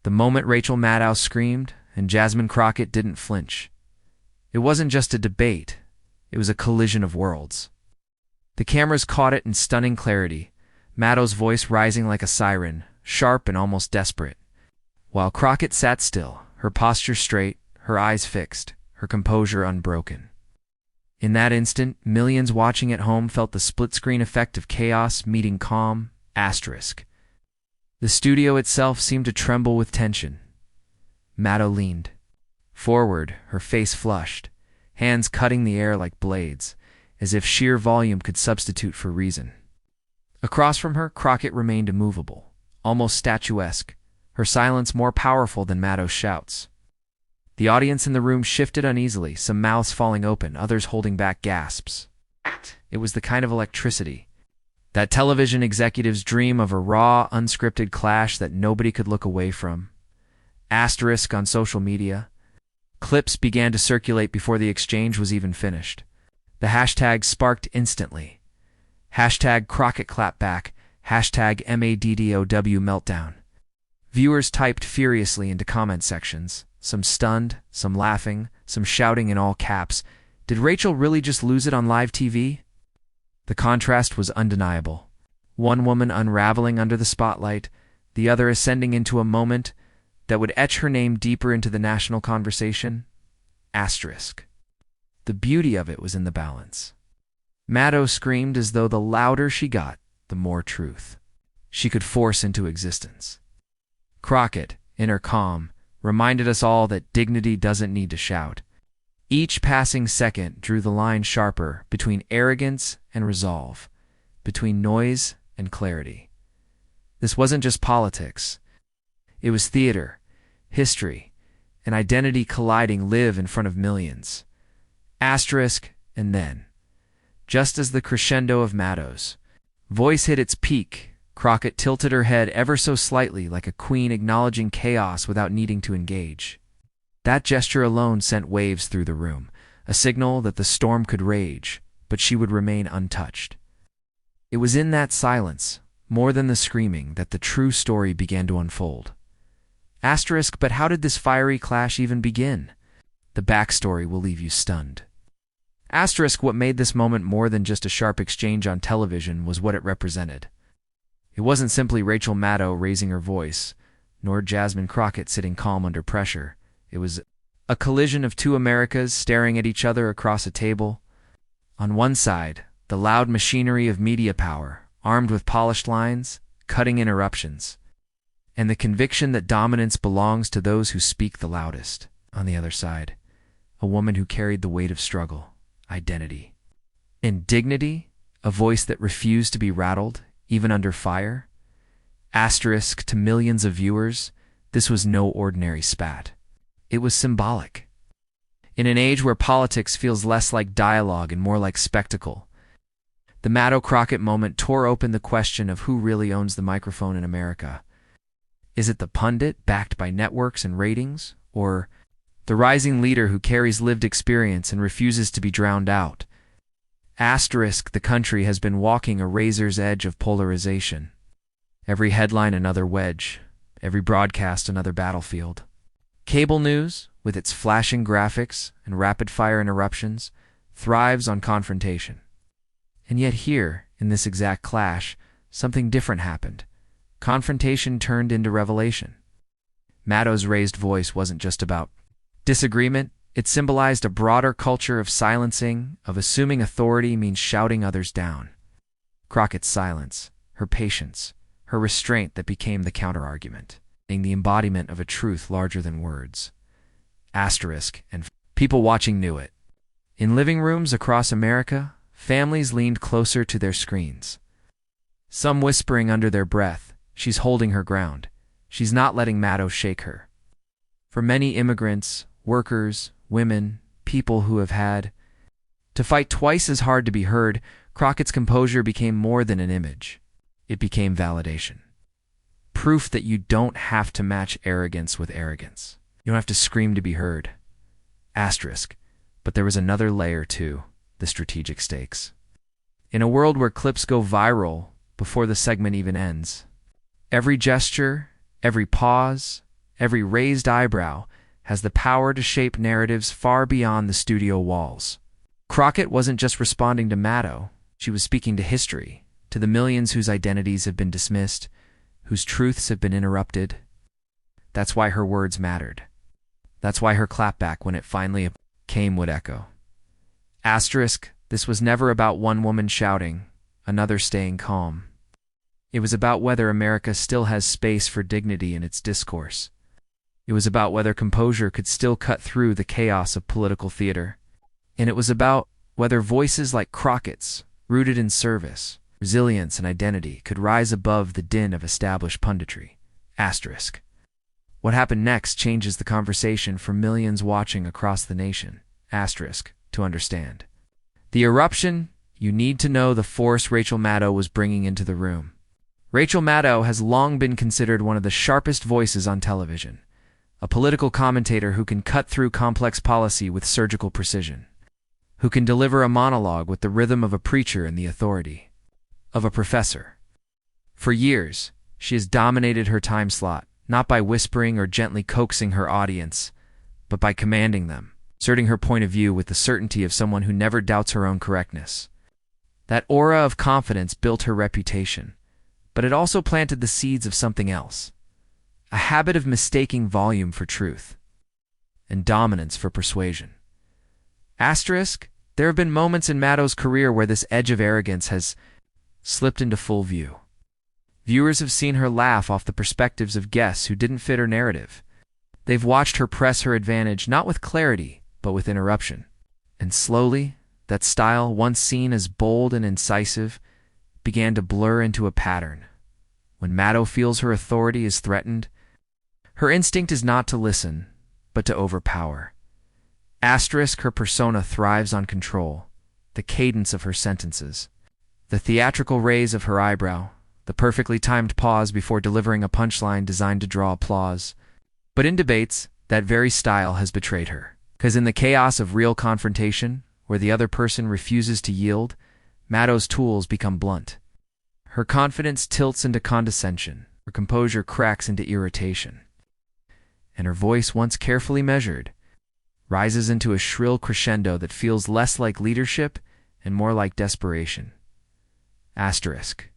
The moment Rachel Maddow screamed, and Jasmine Crockett didn't flinch. It wasn't just a debate, it was a collision of worlds. The cameras caught it in stunning clarity, Maddow's voice rising like a siren, sharp and almost desperate, while Crockett sat still, her posture straight, her eyes fixed, her composure unbroken. In that instant, millions watching at home felt the split-screen effect of chaos meeting calm, asterisk. The studio itself seemed to tremble with tension. Maddow leaned forward, her face flushed, hands cutting the air like blades, as if sheer volume could substitute for reason. Across from her, Crockett remained immovable, almost statuesque, her silence more powerful than Maddow's shouts. The audience in the room shifted uneasily, some mouths falling open, others holding back gasps. It was the kind of electricity that television executives dream of, a raw, unscripted clash that nobody could look away from. Asterisk on social media. Clips began to circulate before the exchange was even finished. The hashtag sparked instantly. Hashtag Crockett Clapback, hashtag MADDOW meltdown. Viewers typed furiously into comment sections, some stunned, some laughing, some shouting in all caps. Did Rachel really just lose it on live TV? The contrast was undeniable. One woman unraveling under the spotlight, the other ascending into a moment that would etch her name deeper into the national conversation. Asterisk. The beauty of it was in the balance. Maddow screamed as though the louder she got, the more truth she could force into existence. Crockett, in her calm, reminded us all that dignity doesn't need to shout. Each passing second drew the line sharper between arrogance and resolve, between noise and clarity. This wasn't just politics. It was theater, history, and identity colliding live in front of millions. Asterisk, and then, just as the crescendo of Maddow's voice hit its peak, Crockett tilted her head ever so slightly like a queen acknowledging chaos without needing to engage. That gesture alone sent waves through the room, a signal that the storm could rage, but she would remain untouched. It was in that silence, more than the screaming, that the true story began to unfold. Asterisk, but how did this fiery clash even begin? The backstory will leave you stunned. Asterisk, what made this moment more than just a sharp exchange on television was what it represented. It wasn't simply Rachel Maddow raising her voice, nor Jasmine Crockett sitting calm under pressure. It was a collision of two Americas staring at each other across a table. On one side, the loud machinery of media power, armed with polished lines, cutting interruptions, and the conviction that dominance belongs to those who speak the loudest. On the other side, a woman who carried the weight of struggle, identity, and dignity, a voice that refused to be rattled, even under fire. Asterisk, to millions of viewers, this was no ordinary spat. It was symbolic. In an age where politics feels less like dialogue and more like spectacle, the Maddow-Crockett moment tore open the question of who really owns the microphone in America. Is it the pundit backed by networks and ratings, or the rising leader who carries lived experience and refuses to be drowned out? Asterisk, the country has been walking a razor's edge of polarization. Every headline another wedge, every broadcast another battlefield. Cable news, with its flashing graphics and rapid-fire interruptions, thrives on confrontation. And yet here, in this exact clash, something different happened. Confrontation turned into revelation. Maddow's raised voice wasn't just about disagreement. It symbolized a broader culture of silencing, of assuming authority means shouting others down. Crockett's silence, her patience, her restraint that became the counterargument, being the embodiment of a truth larger than words. Asterisk, and people watching knew it. In living rooms across America, families leaned closer to their screens. Some whispering under their breath, "She's holding her ground. She's not letting Maddow shake her." For many immigrants, workers, women, people who have had to fight twice as hard to be heard, Crockett's composure became more than an image. It became validation. Proof that you don't have to match arrogance with arrogance. You don't have to scream to be heard. Asterisk. But there was another layer too, the strategic stakes. In a world where clips go viral before the segment even ends, every gesture, every pause, every raised eyebrow, has the power to shape narratives far beyond the studio walls. Crockett wasn't just responding to Maddow. She was speaking to history, to the millions whose identities have been dismissed, whose truths have been interrupted. That's why her words mattered. That's why her clapback, when it finally came, would echo. Asterisk, this was never about one woman shouting, another staying calm. It was about whether America still has space for dignity in its discourse. It was about whether composure could still cut through the chaos of political theater. And it was about whether voices like Crockett's, rooted in service, resilience, and identity, could rise above the din of established punditry. Asterisk. What happened next changes the conversation for millions watching across the nation. Asterisk, to understand. The eruption, you need to know the force Rachel Maddow was bringing into the room. Rachel Maddow has long been considered one of the sharpest voices on television, a political commentator who can cut through complex policy with surgical precision, who can deliver a monologue with the rhythm of a preacher and the authority of a professor. For years, she has dominated her time slot, not by whispering or gently coaxing her audience, but by commanding them, asserting her point of view with the certainty of someone who never doubts her own correctness. That aura of confidence built her reputation, but it also planted the seeds of something else, a habit of mistaking volume for truth and dominance for persuasion. Asterisk, there have been moments in Maddow's career where this edge of arrogance has slipped into full view. Viewers have seen her laugh off the perspectives of guests who didn't fit her narrative. They've watched her press her advantage not with clarity, but with interruption. And slowly, that style, once seen as bold and incisive, began to blur into a pattern. When Maddow feels her authority is threatened, her instinct is not to listen, but to overpower. Asterisk, her persona thrives on control, the cadence of her sentences, the theatrical raise of her eyebrow, the perfectly timed pause before delivering a punchline designed to draw applause. But in debates, that very style has betrayed her. Because in the chaos of real confrontation, where the other person refuses to yield, Maddow's tools become blunt. Her confidence tilts into condescension, her composure cracks into irritation, and her voice, once carefully measured, rises into a shrill crescendo that feels less like leadership and more like desperation. Asterisk.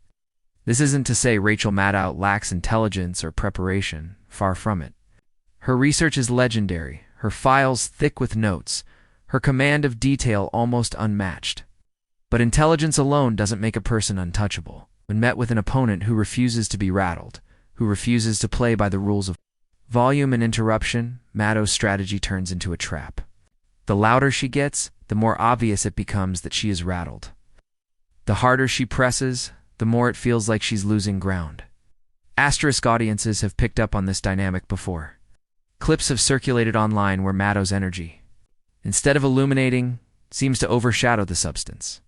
This isn't to say Rachel Maddow lacks intelligence or preparation, far from it. Her research is legendary, her files thick with notes, her command of detail almost unmatched. But intelligence alone doesn't make a person untouchable. When met with an opponent who refuses to be rattled, who refuses to play by the rules of volume and interruption, Maddow's strategy turns into a trap. The louder she gets, the more obvious it becomes that she is rattled. The harder she presses, the more it feels like she's losing ground. Asterisk audiences have picked up on this dynamic before. Clips have circulated online where Maddow's energy, instead of illuminating, seems to overshadow the substance.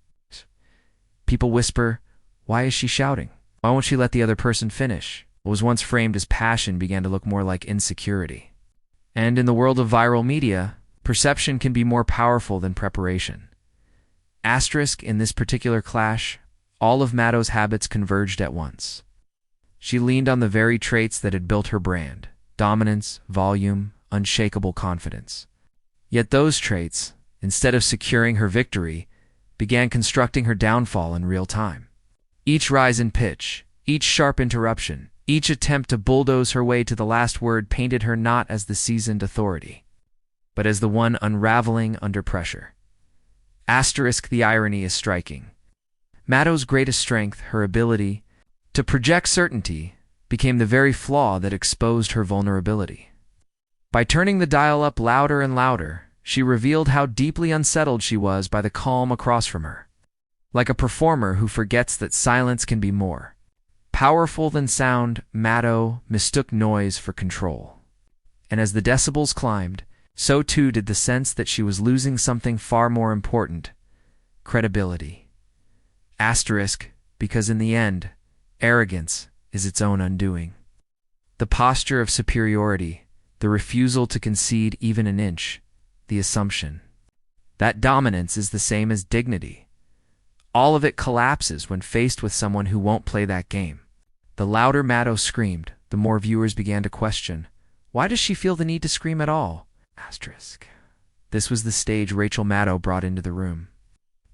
People whisper, "Why is she shouting? Why won't she let the other person finish?" What was once framed as passion began to look more like insecurity. And in the world of viral media, perception can be more powerful than preparation. Asterisk, in this particular clash, all of Maddow's habits converged at once. She leaned on the very traits that had built her brand: dominance, volume, unshakable confidence. Yet those traits, instead of securing her victory, began constructing her downfall in real time. Each rise in pitch, each sharp interruption, each attempt to bulldoze her way to the last word painted her not as the seasoned authority, but as the one unraveling under pressure. Asterisk, the irony is striking. Maddow's greatest strength, her ability to project certainty, became the very flaw that exposed her vulnerability. By turning the dial up louder and louder, she revealed how deeply unsettled she was by the calm across from her. Like a performer who forgets that silence can be more powerful than sound, Maddow mistook noise for control. And as the decibels climbed, so too did the sense that she was losing something far more important: credibility. Asterisk, because in the end, arrogance is its own undoing. The posture of superiority, the refusal to concede even an inch, the assumption that dominance is the same as dignity. All of it collapses when faced with someone who won't play that game. The louder Maddow screamed, the more viewers began to question, Why does she feel the need to scream at all? Asterisk. This was the stage Rachel Maddow brought into the room.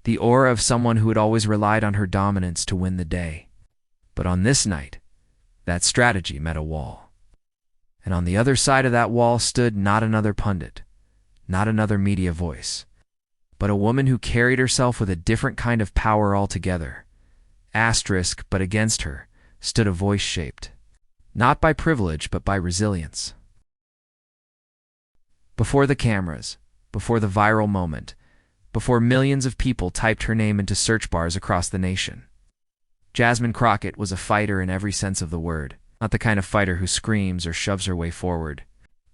The aura of someone who had always relied on her dominance to win the day. But on this night, that strategy met a wall. And on the other side of that wall stood not another pundit, not another media voice, but a woman who carried herself with a different kind of power altogether. Asterisk, but against her stood a voice shaped, not by privilege, but by resilience. Before the cameras, before the viral moment, before millions of people typed her name into search bars across the nation, Jasmine Crockett was a fighter in every sense of the word. Not the kind of fighter who screams or shoves her way forward,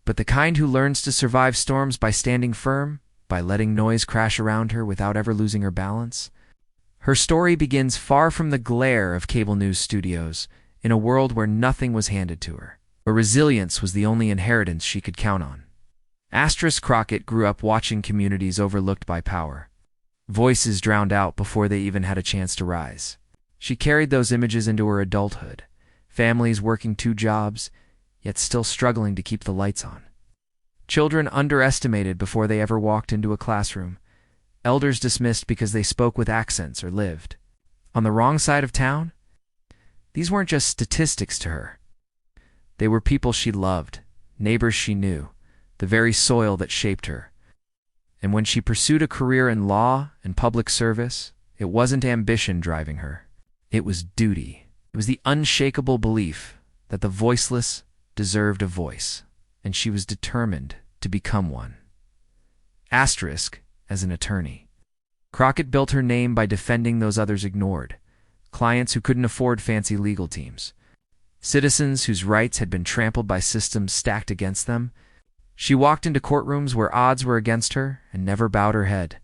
but the kind who learns to survive storms by standing firm, by letting noise crash around her without ever losing her balance. Her story begins far from the glare of cable news studios, in a world where nothing was handed to her, where resilience was the only inheritance she could count on. Asterisk Crockett grew up watching communities overlooked by power, voices drowned out before they even had a chance to rise. She carried those images into her adulthood, families working 2 jobs, yet still struggling to keep the lights on. Children underestimated before they ever walked into a classroom, elders dismissed because they spoke with accents or lived on the wrong side of town. These weren't just statistics to her. They were people she loved, neighbors she knew, the very soil that shaped her. And when she pursued a career in law and public service, it wasn't ambition driving her. It was duty. It was the unshakable belief that the voiceless deserved a voice, and she was determined to become one. Asterisk, as an attorney. Crockett built her name by defending those others ignored, clients who couldn't afford fancy legal teams, citizens whose rights had been trampled by systems stacked against them. She walked into courtrooms where odds were against her and never bowed her head.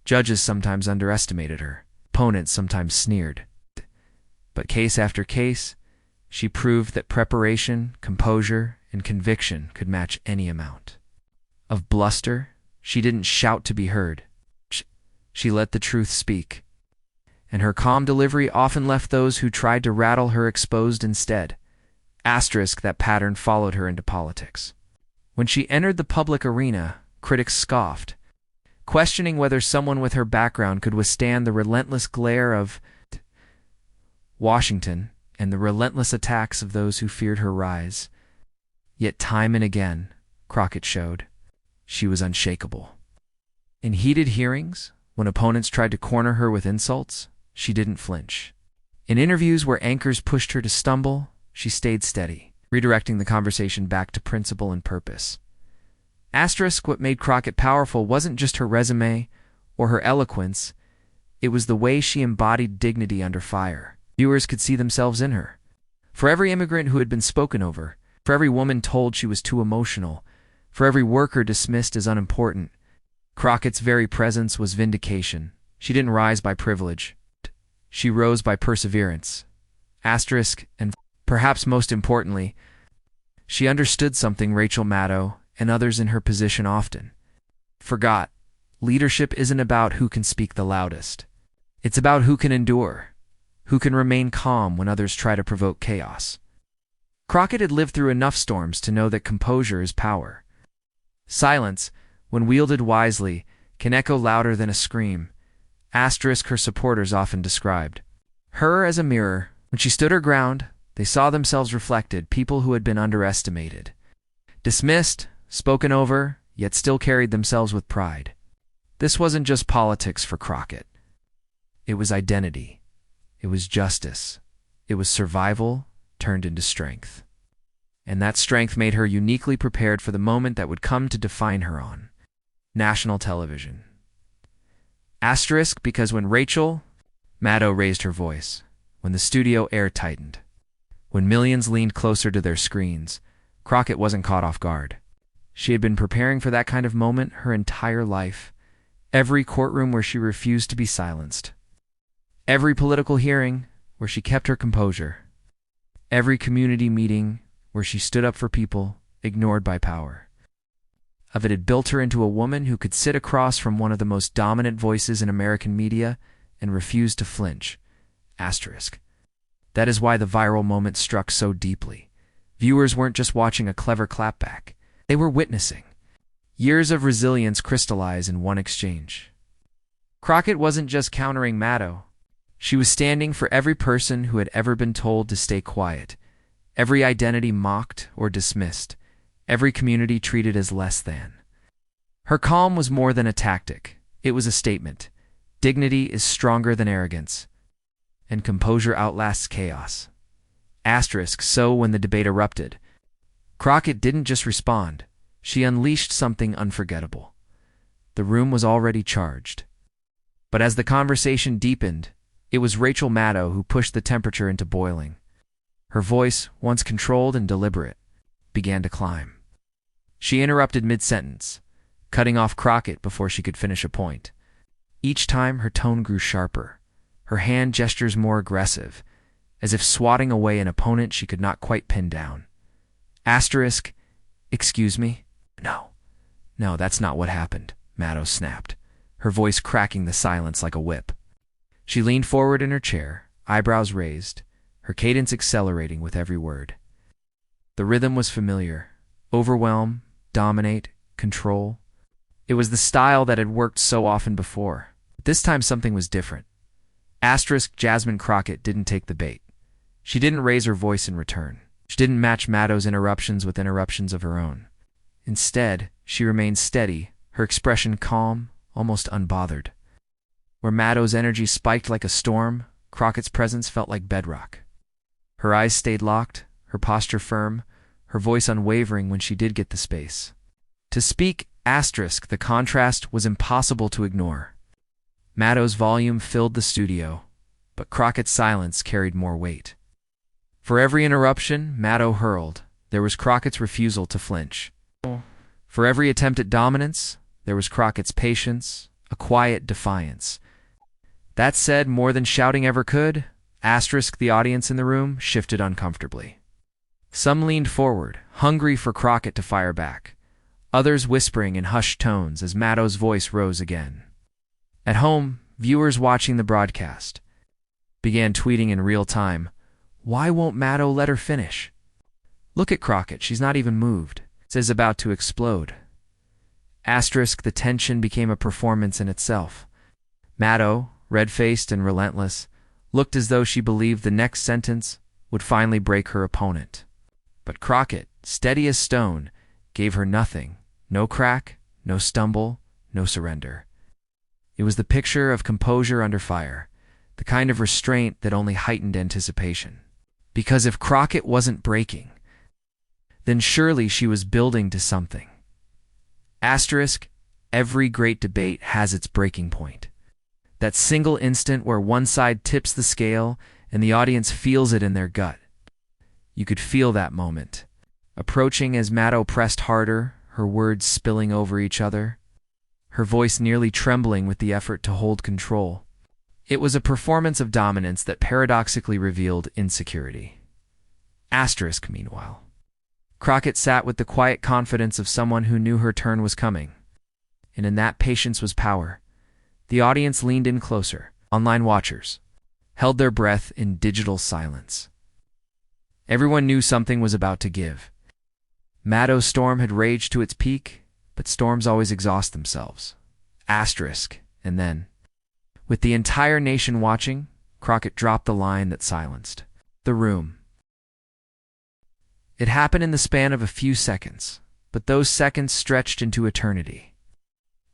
Judges sometimes underestimated her, opponents sometimes sneered. But case after case, she proved that preparation, composure, and conviction could match any amount. Of bluster, she didn't shout to be heard. She let the truth speak. And her calm delivery often left those who tried to rattle her exposed instead. Asterisk, that pattern followed her into politics. When she entered the public arena, critics scoffed, questioning whether someone with her background could withstand the relentless glare of Washington and the relentless attacks of those who feared her rise. Yet time and again, Crockett showed, she was unshakable. In heated hearings, when opponents tried to corner her with insults, she didn't flinch. In interviews where anchors pushed her to stumble, she stayed steady, redirecting the conversation back to principle and purpose. Asterisk, what made Crockett powerful wasn't just her resume or her eloquence, it was the way she embodied dignity under fire. Viewers could see themselves in her. For every immigrant who had been spoken over, for every woman told she was too emotional, for every worker dismissed as unimportant, Crockett's very presence was vindication. She didn't rise by privilege. She rose by perseverance. Asterisk, and perhaps most importantly, she understood something Rachel Maddow and others in her position often forgot. Leadership isn't about who can speak the loudest. It's about who can endure, who can remain calm when others try to provoke chaos. Crockett had lived through enough storms to know that composure is power. Silence, when wielded wisely, can echo louder than a scream. Asterisk, her supporters often described her as a mirror. When she stood her ground, they saw themselves reflected, people who had been underestimated, dismissed, spoken over, yet still carried themselves with pride. This wasn't just politics for Crockett. It was identity. It was justice. It was survival turned into strength. And that strength made her uniquely prepared for the moment that would come to define her on national television. Asterisk, because when Rachel Maddow raised her voice, when the studio air tightened, when millions leaned closer to their screens, Crockett wasn't caught off guard. She had been preparing for that kind of moment her entire life. Every courtroom where she refused to be silenced. Every political hearing where she kept her composure. Every community meeting where she stood up for people ignored by power. It had built her into a woman who could sit across from one of the most dominant voices in American media and refuse to flinch. Asterisk. That is why the viral moment struck so deeply. Viewers weren't just watching a clever clapback. They were witnessing years of resilience crystallize in one exchange. Crockett wasn't just countering Maddow. She was standing for every person who had ever been told to stay quiet, every identity mocked or dismissed, every community treated as less than. Her calm was more than a tactic. It was a statement. Dignity is stronger than arrogance, and composure outlasts chaos. So when the debate erupted, Crockett didn't just respond. She unleashed something unforgettable. The room was already charged. But as the conversation deepened, it was Rachel Maddow who pushed the temperature into boiling. Her voice, once controlled and deliberate, began to climb. She interrupted mid-sentence, cutting off Crockett before she could finish a point. Each time her tone grew sharper, her hand gestures more aggressive, as if swatting away an opponent she could not quite pin down. Excuse me? No, that's not what happened, Maddow snapped, her voice cracking the silence like a whip. She leaned forward in her chair, eyebrows raised, her cadence accelerating with every word. The rhythm was familiar. Overwhelm, dominate, control. It was the style that had worked so often before. But this time something was different. Jasmine Crockett didn't take the bait. She didn't raise her voice in return. She didn't match Maddow's interruptions with interruptions of her own. Instead, she remained steady, her expression calm, almost unbothered. Where Maddow's energy spiked like a storm, Crockett's presence felt like bedrock. Her eyes stayed locked, her posture firm, her voice unwavering when she did get the space. To speak, the contrast was impossible to ignore. Maddow's volume filled the studio, but Crockett's silence carried more weight. For every interruption Maddow hurled, there was Crockett's refusal to flinch. For every attempt at dominance, there was Crockett's patience, a quiet defiance. That said, more than shouting ever could, the audience in the room shifted uncomfortably. Some leaned forward, hungry for Crockett to fire back, others whispering in hushed tones as Maddow's voice rose again. At home, viewers watching the broadcast began tweeting in real time, "Why won't Maddow let her finish? Look at Crockett, she's not even moved. It's about to explode." The tension became a performance in itself. Maddow, red-faced and relentless, looked as though she believed the next sentence would finally break her opponent. But Crockett, steady as stone, gave her nothing. No crack, no stumble, no surrender. It was the picture of composure under fire, the kind of restraint that only heightened anticipation. Because if Crockett wasn't breaking, then surely she was building to something. Every great debate has its breaking point. That single instant where one side tips the scale and the audience feels it in their gut. You could feel that moment, approaching as Maddow pressed harder, her words spilling over each other, her voice nearly trembling with the effort to hold control. It was a performance of dominance that paradoxically revealed insecurity. Meanwhile, Crockett sat with the quiet confidence of someone who knew her turn was coming. And in that patience was power. The audience leaned in closer. Online watchers held their breath in digital silence. Everyone knew something was about to give. Maddow's storm had raged to its peak, but storms always exhaust themselves. And then, with the entire nation watching, Crockett dropped the line that silenced the room. It happened in the span of a few seconds, but those seconds stretched into eternity.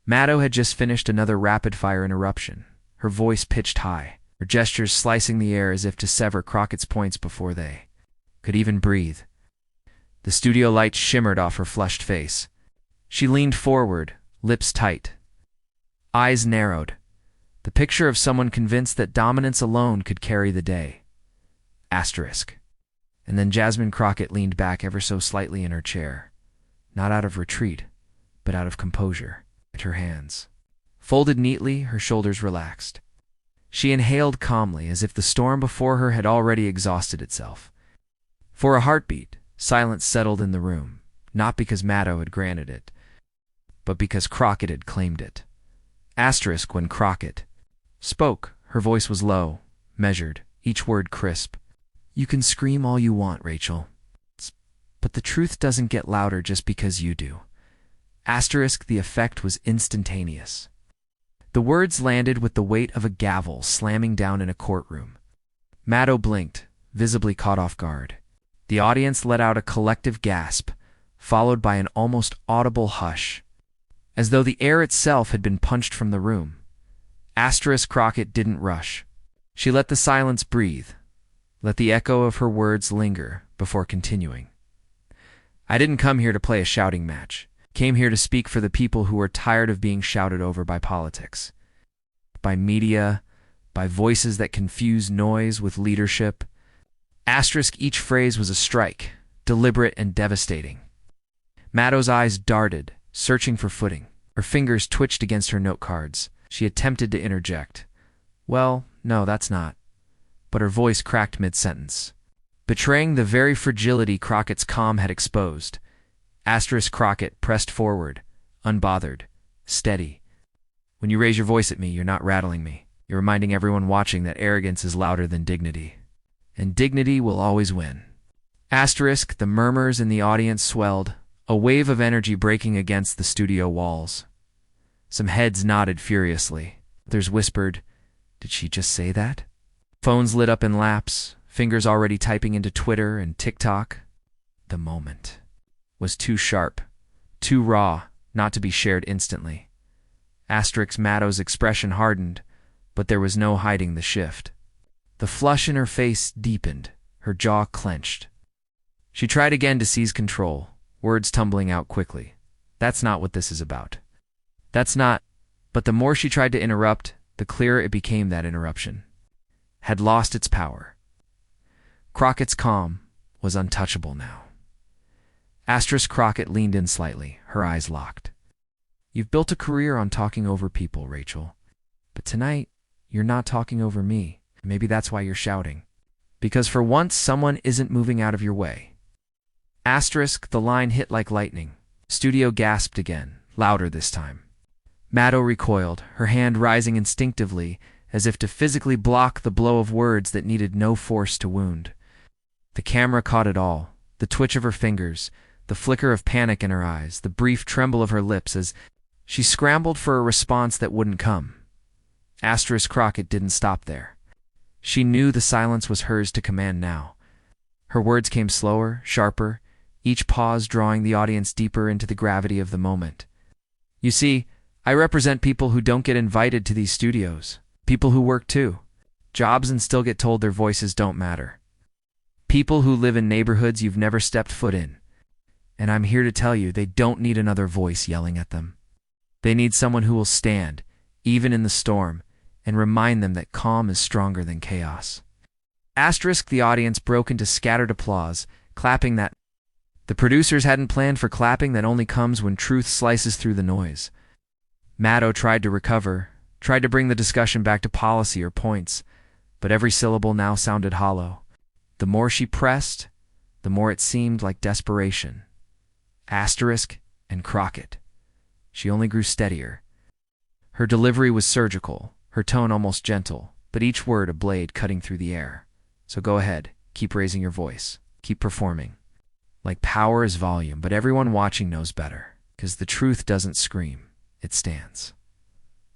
Maddow had just finished another rapid-fire interruption, her voice pitched high, her gestures slicing the air as if to sever Crockett's points before they could even breathe. The studio lights shimmered off her flushed face. She leaned forward, lips tight, eyes narrowed, the picture of someone convinced that dominance alone could carry the day. And then Jasmine Crockett leaned back ever so slightly in her chair, not out of retreat, but out of composure. Her hands folded neatly, her shoulders relaxed. She inhaled calmly, as if the storm before her had already exhausted itself. For a heartbeat, silence settled in the room, not because Maddow had granted it, but because Crockett had claimed it. When Crockett spoke, her voice was low, measured, each word crisp. "You can scream all you want, Rachel. But the truth doesn't get louder just because you do. Asterisk, the effect was instantaneous. The words landed with the weight of a gavel slamming down in a courtroom. Maddow blinked, visibly caught off guard. The audience let out a collective gasp, followed by an almost audible hush, as though the air itself had been punched from the room. Asterisk Crockett didn't rush. She let the silence breathe, let the echo of her words linger before continuing. I didn't come here to play a shouting match. Came here to speak for the people who are tired of being shouted over by politics, by media, by voices that confuse noise with leadership. Asterisk, each phrase was a strike, deliberate and devastating. Maddow's eyes darted, searching for footing. Her fingers twitched against her note cards. She attempted to interject. Well, no, that's not. But her voice cracked mid-sentence, betraying the very fragility Crockett's calm had exposed. Asterisk Crockett pressed forward, unbothered, steady. When you raise your voice at me, you're not rattling me. You're reminding everyone watching that arrogance is louder than dignity. And dignity will always win. Asterisk, the murmurs in the audience swelled, a wave of energy breaking against the studio walls. Some heads nodded furiously. Others whispered, "Did she just say that?" Phones lit up in laps, fingers already typing into Twitter and TikTok. The moment was too sharp, too raw, not to be shared instantly. Asterisk Maddow's expression hardened, but there was no hiding the shift. The flush in her face deepened, her jaw clenched. She tried again to seize control, words tumbling out quickly. That's not what this is about. That's not. But the more she tried to interrupt, the clearer it became that interruption had lost its power. Crockett's calm was untouchable now. Asterisk Crockett leaned in slightly, her eyes locked. You've built a career on talking over people, Rachel. But tonight, you're not talking over me. Maybe that's why you're shouting. Because for once, someone isn't moving out of your way. Asterisk, the line hit like lightning. Studio gasped again, louder this time. Maddow recoiled, her hand rising instinctively, as if to physically block the blow of words that needed no force to wound. The camera caught it all, the twitch of her fingers, the flicker of panic in her eyes, the brief tremble of her lips as she scrambled for a response that wouldn't come. Asterisk Crockett didn't stop there. She knew the silence was hers to command now. Her words came slower, sharper, each pause drawing the audience deeper into the gravity of the moment. You see, I represent people who don't get invited to these studios. People who work too. Jobs and still get told their voices don't matter. People who live in neighborhoods you've never stepped foot in. And I'm here to tell you they don't need another voice yelling at them. They need someone who will stand, even in the storm, and remind them that calm is stronger than chaos. Asterisk, the audience broke into scattered applause, clapping that. The producers hadn't planned for clapping that only comes when truth slices through the noise. Maddow tried to recover, tried to bring the discussion back to policy or points, but every syllable now sounded hollow. The more she pressed, the more it seemed like desperation. Asterisk and Crockett. She only grew steadier. Her delivery was surgical, her tone almost gentle, but each word a blade cutting through the air. So go ahead, keep raising your voice, keep performing. Like power is volume, but everyone watching knows better, 'cause the truth doesn't scream, it stands.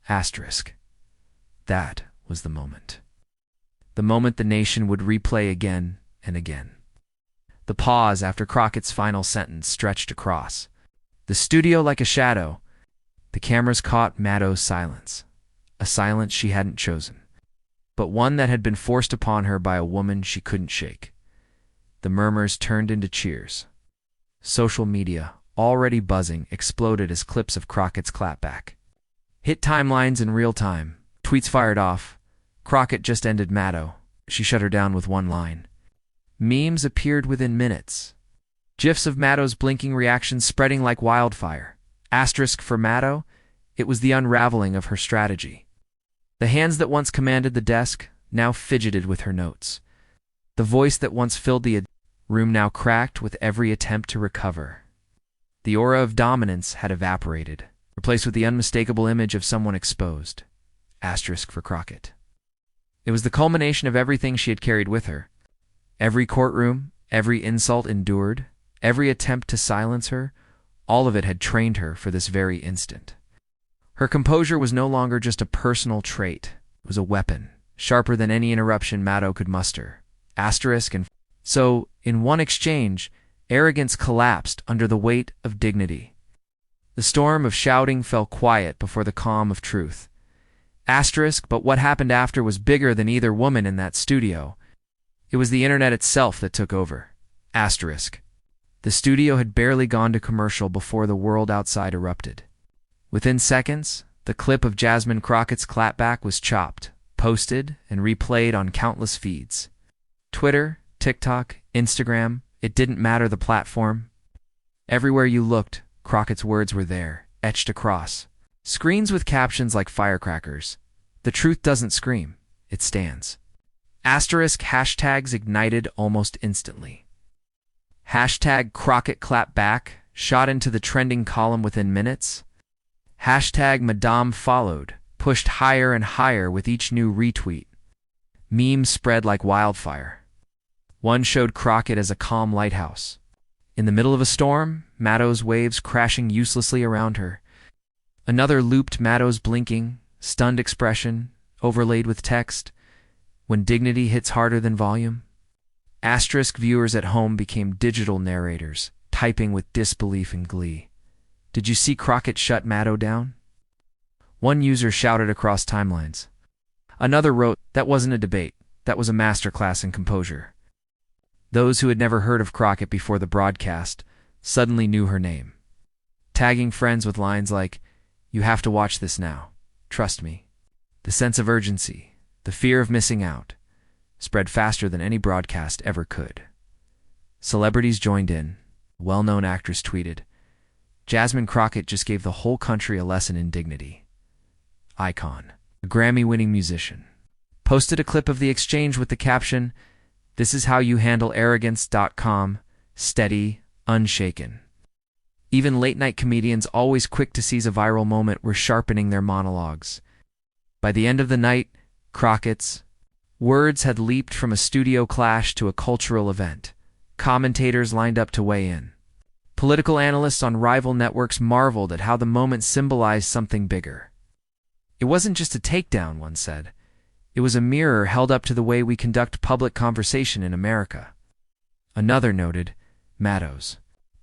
Asterisk. That was the moment. The moment the nation would replay again and again. The pause after Crockett's final sentence stretched across the studio like a shadow. The cameras caught Maddow's silence, a silence she hadn't chosen, but one that had been forced upon her by a woman she couldn't shake. The murmurs turned into cheers. Social media, already buzzing, exploded as clips of Crockett's clapback hit timelines in real time. Tweets fired off. Crockett just ended Maddow. She shut her down with one line. Memes appeared within minutes. GIFs of Maddow's blinking reactions spreading like wildfire. Asterisk for Maddow, it was the unraveling of her strategy. The hands that once commanded the desk now fidgeted with her notes. The voice that once filled the room now cracked with every attempt to recover. The aura of dominance had evaporated, replaced with the unmistakable image of someone exposed. Asterisk for Crockett. It was the culmination of everything she had carried with her. Every courtroom, every insult endured, Every attempt to silence her, all of it had trained her for this very instant. Her composure was no longer just a personal trait. It was a weapon, sharper than any interruption Maddow could muster. And so, in one exchange, arrogance collapsed under the weight of dignity. The storm of shouting fell quiet before the calm of truth. But what happened after was bigger than either woman in that studio. It was the internet itself that took over. The studio had barely gone to commercial before the world outside erupted. Within seconds, the clip of Jasmine Crockett's Clapback was chopped, posted, and replayed on countless feeds. Twitter, TikTok, Instagram, it didn't matter the platform. Everywhere you looked, Crockett's words were there, etched across. Screens with captions like firecrackers. The truth doesn't scream, it stands. Hashtags ignited almost instantly. Hashtag Crockett Clapback shot into the trending column within minutes. Hashtag Maddow followed, pushed higher and higher with each new retweet. Memes spread like wildfire. One showed Crockett as a calm lighthouse. In the middle of a storm, Maddow's waves crashing uselessly around her. Another looped Maddow's blinking, stunned expression, overlaid with text, "When dignity hits harder than volume." Viewers at home became digital narrators, typing with disbelief and glee. "Did you see Crockett shut Maddow down?" One user shouted across timelines. Another wrote, "That wasn't a debate, that was a masterclass in composure." Those who had never heard of Crockett before the broadcast suddenly knew her name, tagging friends with lines like, "You have to watch this now. Trust me." The sense of urgency, the fear of missing out, spread faster than any broadcast ever could. Celebrities joined in. A well-known actress tweeted, "Jasmine Crockett just gave the whole country a lesson in dignity." Icon, a Grammy-winning musician, posted a clip of the exchange with the caption, "This is how you handle arrogance.com, steady, unshaken." Even late-night comedians, always quick to seize a viral moment, were sharpening their monologues. By the end of the night, Crockett's words had leaped from a studio clash to a cultural event. Commentators lined up to weigh in. Political analysts on rival networks marveled at how the moment symbolized something bigger. "It wasn't just a takedown," one said. "It was a mirror held up to the way we conduct public conversation in America." Another noted, "Maddow's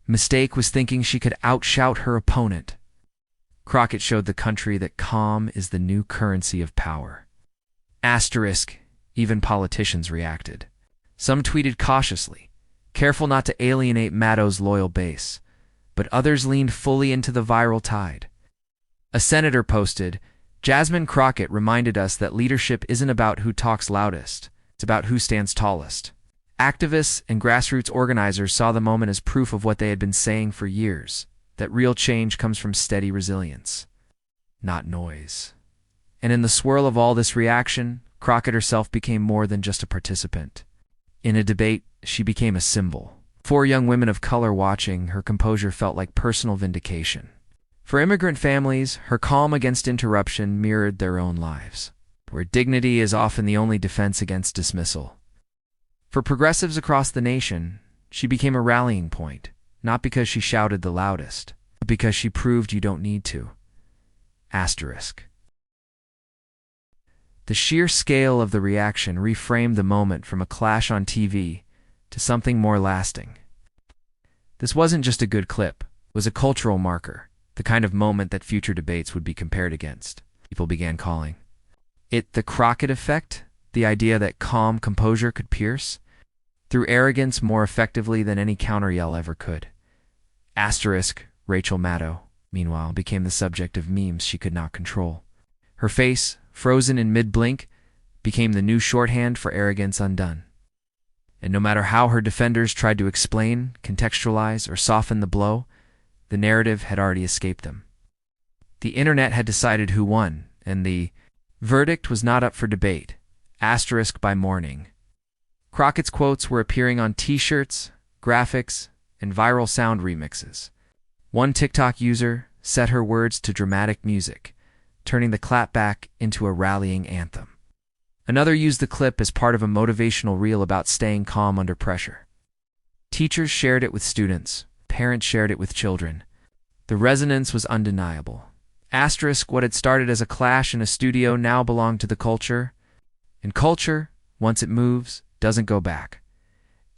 mistake was thinking she could outshout her opponent." Crockett showed the country that calm is the new currency of power. Even politicians reacted. Some tweeted cautiously, careful not to alienate Maddow's loyal base, but others leaned fully into the viral tide. A senator posted, "Jasmine Crockett reminded us that leadership isn't about who talks loudest, it's about who stands tallest." Activists and grassroots organizers saw the moment as proof of what they had been saying for years, that real change comes from steady resilience, not noise. And in the swirl of all this reaction, Crockett herself became more than just a participant. In a debate, she became a symbol. For young women of color watching, her composure felt like personal vindication. For immigrant families, her calm against interruption mirrored their own lives, where dignity is often the only defense against dismissal. For progressives across the nation, she became a rallying point, not because she shouted the loudest, but because she proved you don't need to. The sheer scale of the reaction reframed the moment from a clash on TV to something more lasting. This wasn't just a good clip, it was a cultural marker, the kind of moment that future debates would be compared against. People began calling it the Crockett effect, the idea that calm composure could pierce through arrogance more effectively than any counter-yell ever could. Rachel Maddow, meanwhile, became the subject of memes she could not control. Her face, frozen in mid-blink, became the new shorthand for arrogance undone. And no matter how her defenders tried to explain, contextualize, or soften the blow, the narrative had already escaped them. The internet had decided who won, and the verdict was not up for debate. By morning, Crockett's quotes were appearing on t-shirts, graphics, and viral sound remixes. One TikTok user set her words to dramatic music, turning the clapback into a rallying anthem. Another used the clip as part of a motivational reel about staying calm under pressure. Teachers shared it with students. Parents shared it with children. The resonance was undeniable. Asterisk, what had started as a clash in a studio now belonged to the culture. And culture, once it moves, doesn't go back.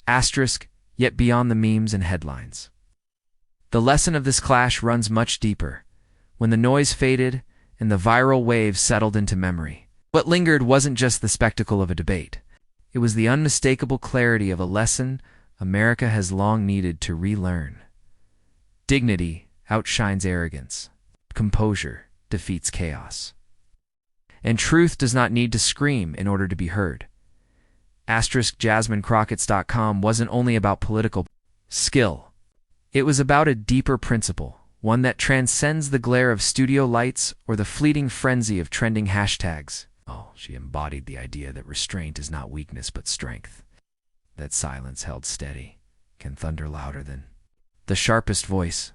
Asterisk, yet beyond the memes and headlines. The lesson of this clash runs much deeper. When the noise faded and the viral wave settled into memory, what lingered wasn't just the spectacle of a debate. It was the unmistakable clarity of a lesson America has long needed to relearn. Dignity outshines arrogance. Composure defeats chaos. And truth does not need to scream in order to be heard. Asterisk JasmineCrockett.com wasn't only about political skill. It was about a deeper principle, one that transcends the glare of studio lights or the fleeting frenzy of trending hashtags. Oh, she embodied the idea that restraint is not weakness but strength. That silence held steady can thunder louder than the sharpest voice.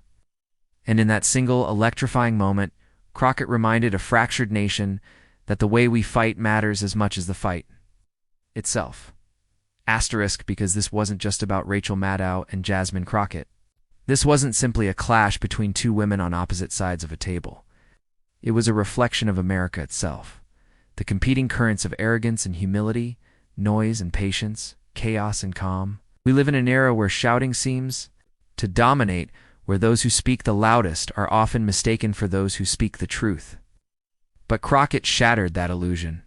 And in that single electrifying moment, Crockett reminded a fractured nation that the way we fight matters as much as the fight itself. Asterisk, because this wasn't just about Rachel Maddow and Jasmine Crockett. This wasn't simply a clash between two women on opposite sides of a table. It was a reflection of America itself. The competing currents of arrogance and humility, noise and patience, chaos and calm. We live in an era where shouting seems to dominate, where those who speak the loudest are often mistaken for those who speak the truth. But Crockett shattered that illusion.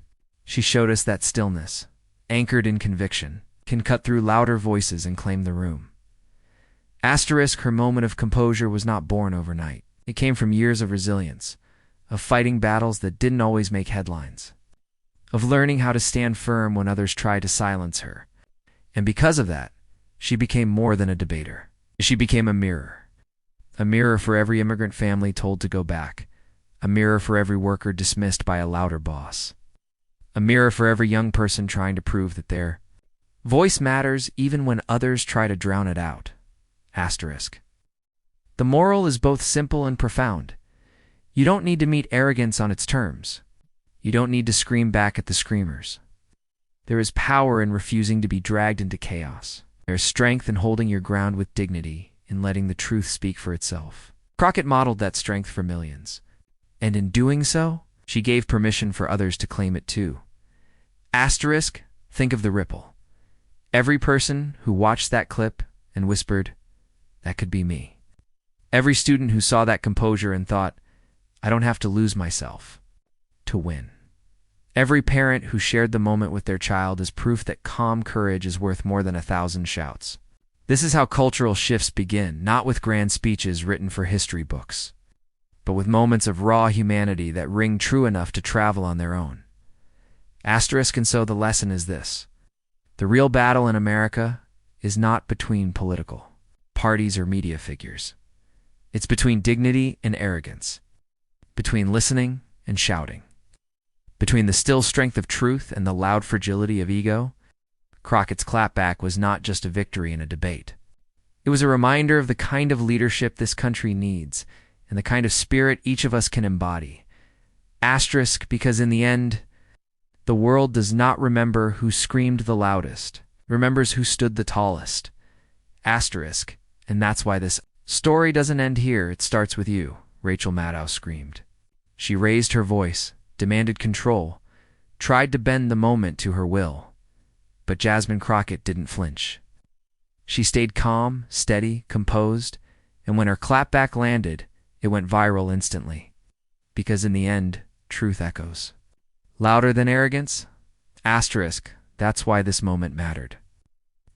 She showed us that stillness, anchored in conviction, can cut through louder voices and claim the room. Asterisk, her moment of composure was not born overnight. It came from years of resilience, of fighting battles that didn't always make headlines, of learning how to stand firm when others tried to silence her. And because of that, she became more than a debater. She became a mirror for every immigrant family told to go back, a mirror for every worker dismissed by a louder boss, a mirror for every young person trying to prove that their voice matters even when others try to drown it out. Asterisk. The moral is both simple and profound. You don't need to meet arrogance on its terms. You don't need to scream back at the screamers. There is power in refusing to be dragged into chaos. There is strength in holding your ground with dignity, in letting the truth speak for itself. Crockett modeled that strength for millions. And in doing so, she gave permission for others to claim it too. Asterisk, think of the ripple. Every person who watched that clip and whispered, "That could be me." Every student who saw that composure and thought, "I don't have to lose myself to win." Every parent who shared the moment with their child is proof that calm courage is worth more than 1,000 shouts. This is how cultural shifts begin, not with grand speeches written for history books, but with moments of raw humanity that ring true enough to travel on their own. Asterisk, and so the lesson is this. The real battle in America is not between political parties or media figures. It's between dignity and arrogance, between listening and shouting, between the still strength of truth and the loud fragility of ego. Crockett's Clapback was not just a victory in a debate. It was a reminder of the kind of leadership this country needs and the kind of spirit each of us can embody. Asterisk, because in the end, the world does not remember who screamed the loudest, it remembers who stood the tallest. Asterisk, and that's why this story doesn't end here. It starts with you, Rachel Maddow screamed. She raised her voice, demanded control, tried to bend the moment to her will. But Jasmine Crockett didn't flinch. She stayed calm, steady, composed, and when her clapback landed, it went viral instantly. Because in the end, truth echoes. Louder than arrogance? Asterisk, that's why this moment mattered.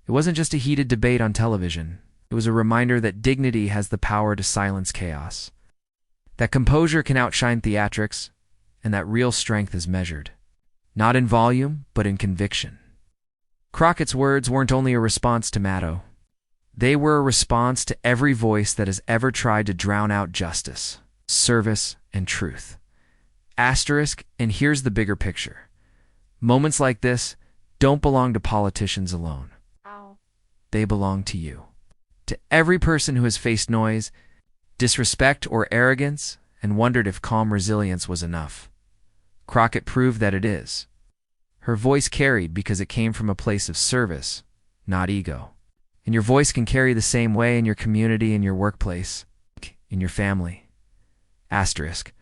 It wasn't just a heated debate on television. It was a reminder that dignity has the power to silence chaos, that composure can outshine theatrics, and that real strength is measured, not in volume, but in conviction. Crockett's words weren't only a response to Maddow. They were a response to every voice that has ever tried to drown out justice, service, and truth. Asterisk, and here's the bigger picture. Moments like this don't belong to politicians alone. They belong to you. To every person who has faced noise, disrespect, or arrogance, and wondered if calm resilience was enough. Crockett proved that it is. Her voice carried because it came from a place of service, not ego. And your voice can carry the same way in your community, in your workplace, in your family. Asterisk.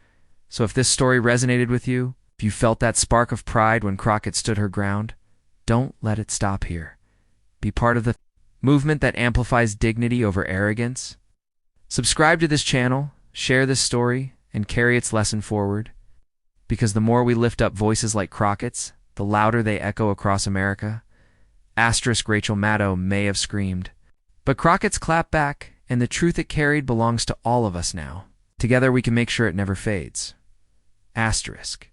So if this story resonated with you, if you felt that spark of pride when Crockett stood her ground, don't let it stop here. Be part of the movement that amplifies dignity over arrogance. Subscribe to this channel, share this story, and carry its lesson forward. Because the more we lift up voices like Crockett's, the louder they echo across America. Asterisk Rachel Maddow may have screamed, but Crockett's Clapback and the truth it carried belongs to all of us now. Together we can make sure it never fades. Asterisk.